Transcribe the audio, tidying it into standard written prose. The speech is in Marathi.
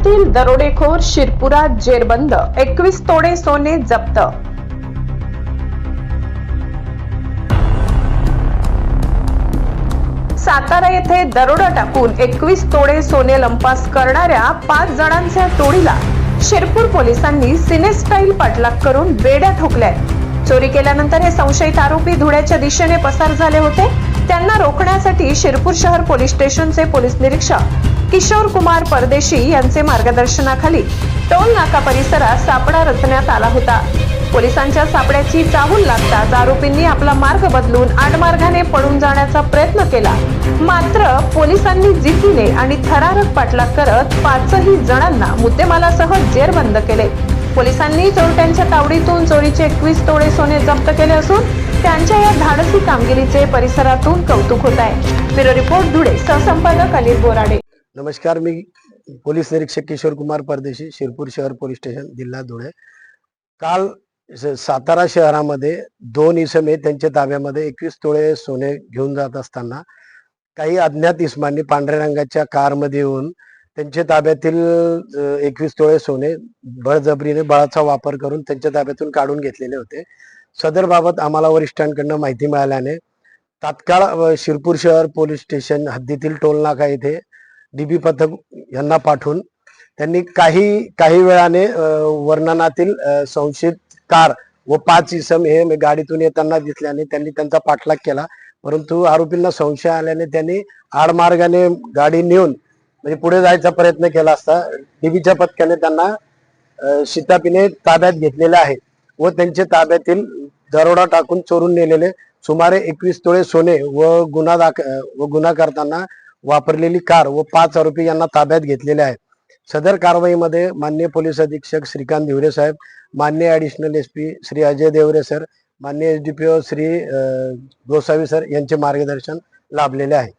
पुण्यातील दरोडेखोर शिरपुरात जेरबंद, 21 तोळे सोने जप्त। सातारा येथे दरोडा टाकून 21 तोळे सोने लंपास करणाऱ्या 5 जणांच्या टोळीला शिरपूर पोलिसांनी सिने स्टाईल पाठलाग करून बेड्या ठोकल्या। चोरी केल्यानंतर हे संशयित आरोपी धुळ्याच्या दिशेने पसार झाले होते। त्यांना रोखण्यासाठी शिरपूर शहर पोलीस स्टेशनचे पोलीस निरीक्षक किशोर कुमार परदेशी यांचे मार्गदर्शनाखाली टोल नाका परिसरात सापळा रचण्यात आला होता। पोलिसांच्या सापड्याची चाहूल लागताच आरोपींनी आपला मार्ग बदलून आडमार्गाने पळून जाण्याचा प्रयत्न केला। मात्र पोलिसांनी जिद्दीने आणि थरारक पाठलाग करत 5ही जणांना मुद्देमालासह जेरबंद केले। पोलिसांनी चोरट्यांच्या तावडीतून चोरीचे 21 तोळे सोने जप्त केले असून त्यांच्या या धाडसी कामगिरीचे परिसरातून कौतुक होत आहे। Bureau report, Dhule. सहसंपादक अनिल बोराडे। नमस्कार, मी पोलीस निरीक्षक किशोर कुमार परदेशी, शिरपूर शहर पोलीस स्टेशन, जिल्हा धुळे। काल सातारा शहरामध्ये 2 इसमे त्यांच्या ताब्यामध्ये 21 तोळे सोने घेऊन जात असताना काही अज्ञात इसमांनी पांढऱ्या रंगाच्या कारमध्ये येऊन त्यांच्या ताब्यातील 21 तोळे सोने बळजबरीने बळाचा वापर करून त्यांच्या ताब्यातून काढून घेतलेले होते। सदर बाबत आम्हाला वरिष्ठांकडून माहिती मिळाल्याने तात्काळ शिरपूर शहर पोलीस स्टेशन हद्दीतील टोल नाका येथे डीबी पथक यांना पाठवून त्यांनी काही वेळाने वर्णनातील संशयित कार व 5 इसम हे गाडीतून येताना दिसल्याने त्यांनी त्यांचा पाठलाग केला। परंतु आरोपींना संशय आल्याने त्यांनी आडमार्गाने गाडी नेऊन म्हणजे पुढे जायचा प्रयत्न केला असता डीबीच्या पथकाने त्यांना शिताफीने ताब्यात घेतलेले आहे व त्यांच्या ताब्यातील दरोडा टाकून चोरून नेलेले सुमारे 21 तोळे सोने व गुन्हा करताना वापरलेली कार व 5 आरोपी यांना ताब्यात घेतलेले आहे। सदर कारवाईमध्ये माननीय पोलीस अधीक्षक श्रीकांत धिवरे साहेब, माननीय additional SP Shri Ajay Devare sir, माननीय एसडीपीओ श्री गोसावी सर यांचे मार्गदर्शन लाभलेले आहे।